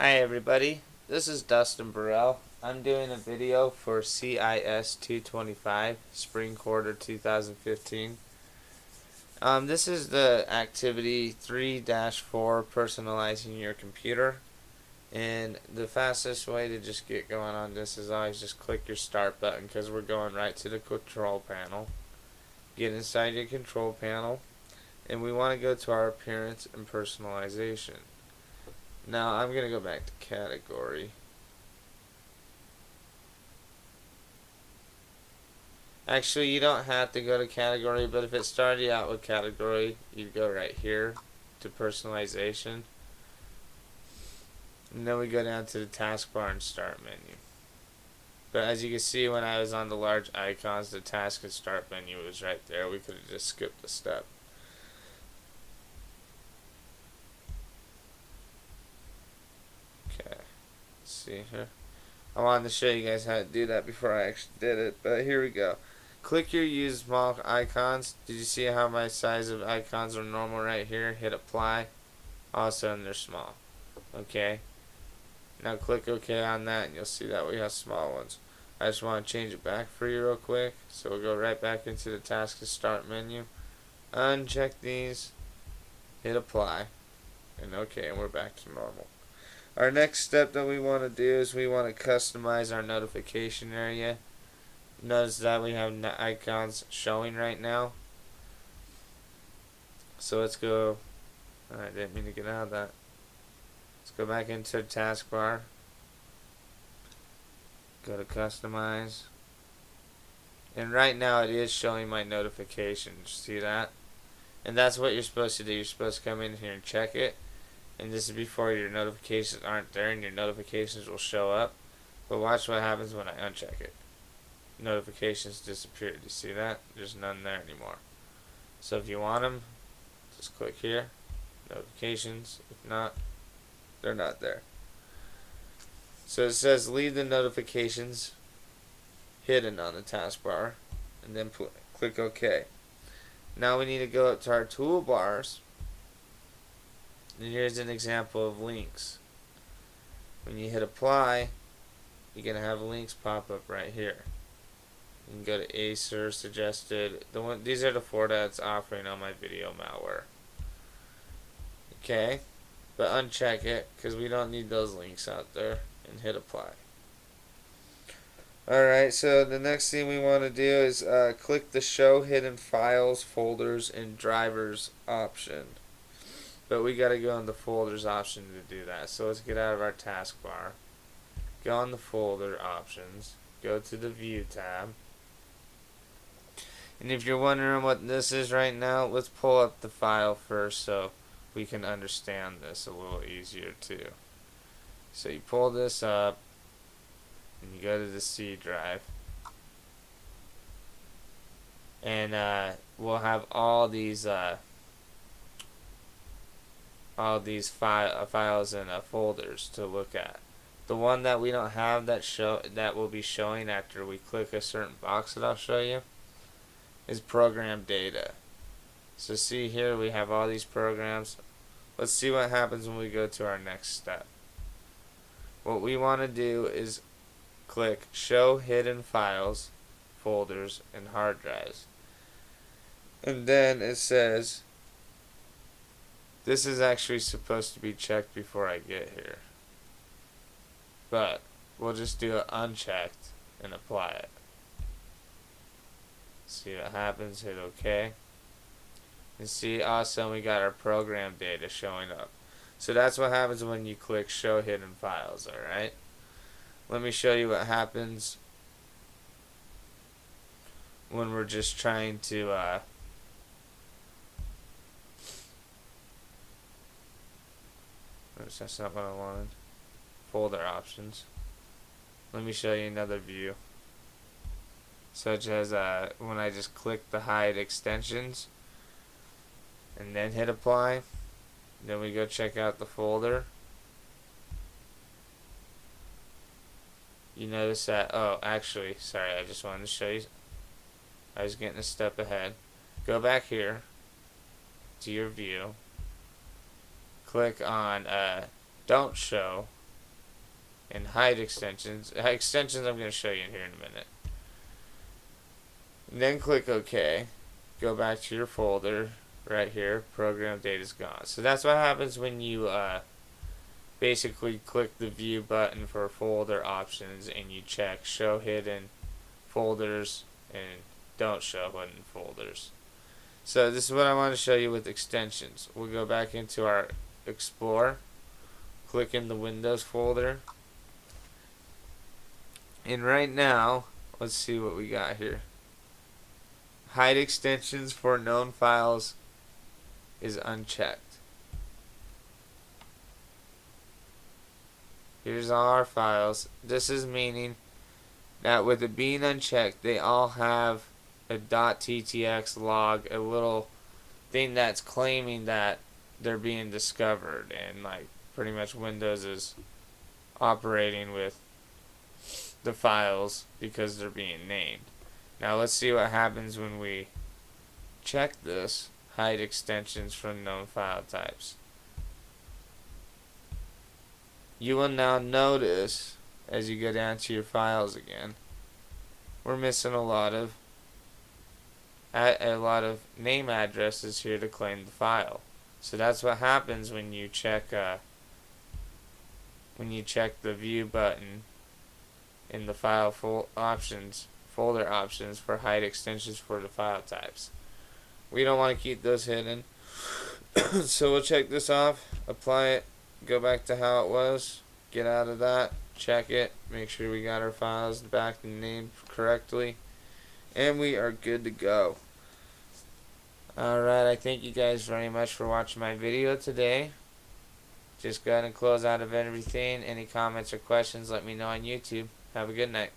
Hi everybody, this is Dustin Burrell. I'm doing a video for CIS 225, Spring Quarter 2015. This is the activity 3-4, Personalizing your computer. And the fastest way to just get going on this is always just click your start button because we're going right to the control panel. Get inside your control panel and we want to go to our appearance and personalization. Now I'm going to go back to category. Actually, you don't have to go to category, but if it started you out with category, you'd go right here to personalization. And then we go down to the taskbar and start menu. But as you can see, when I was on the large icons, the task and start menu was right there. We could have just skipped the step. Okay, let's see here. I wanted to show you guys how to do that before I actually did it, but here we go. Click your use small icons. Did you see how my size of icons are normal right here? Hit apply. All of a sudden they're small. Okay. Now click OK on that and you'll see that we have small ones. I just want to change it back for you real quick. So we'll go right back into the task and start menu. Uncheck these. Hit apply. And OK, and we're back to normal. Our next step that we want to do is we want to customize our notification area. Notice that we have icons showing right now. So let's go. I didn't mean to get out of that. Let's go back into the taskbar. Go to customize. And right now it is showing my notifications. See that? And that's what you're supposed to do. You're supposed to come in here and check it. And this is before your notifications aren't there and your notifications will show up. But watch what happens when I uncheck it. Notifications disappeared. You see that? There's none there anymore. So if you want them, just click here. Notifications. If not, they're not there. So it says leave the notifications hidden on the taskbar. And then click OK. Now we need to go up to our toolbars. And here's an example of links. When you hit apply, you're going to have links pop up right here. You can go to Acer, suggested. These are the 4 that it's offering on my video malware. Okay, but uncheck it because we don't need those links out there and hit apply. Alright, so the next thing we want to do is click the show hidden files, folders, and drivers option. But we got to go on the folders option to do that. So let's get out of our taskbar. Go on the folder options. Go to the view tab. And if you're wondering what this is right now, let's pull up the file first so we can understand this a little easier too. So you pull this up and you go to the C drive. And we'll have all these files and folders to look at. The one that we don't have that will be showing after we click a certain box that I'll show you is program data. So see here we have all these programs. Let's see what happens when we go to our next step. What we want to do is click show hidden files, folders, and hard drives. And then it says this is actually supposed to be checked before I get here. But we'll just do it unchecked and apply it. See what happens, hit OK. And see, awesome, we got our program data showing up. So that's what happens when you click show hidden files, alright? Let me show you what happens when we're just trying to that's not what I wanted. Folder options. Let me show you another view. Such as when I just click the hide extensions and then hit apply. Then we go check out the folder. You notice that, oh actually, sorry, I just wanted to show you. I was getting a step ahead. Go back here to your view. Click on don't show and hide extensions. Extensions I'm going to show you in here in a minute. And then click OK. Go back to your folder right here. Program data is gone. So that's what happens when you basically click the view button for folder options and you check show hidden folders and don't show hidden folders. So this is what I want to show you with extensions. We'll go back into our Explorer, click in the Windows folder, and right now let's see what we got here. Hide extensions for known files is unchecked. Here's all our files. This is meaning that with it being unchecked, they all have a .ttx log, a little thing that's claiming that they're being discovered, and like pretty much Windows is operating with the files because they're being named. Now let's see what happens when we check this, hide extensions from known file types. You will now notice as you go down to your files again, we're missing a lot of name addresses here to claim the file. So that's what happens when you check the view button in the file folder options for hide extensions for the file types. We don't want to keep those hidden. So we'll check this off, apply it, go back to how it was, get out of that, check it, make sure we got our files back and named correctly, and we are good to go. Alright, I thank you guys very much for watching my video today. Just go ahead and close out of everything. Any comments or questions, let me know on YouTube. Have a good night.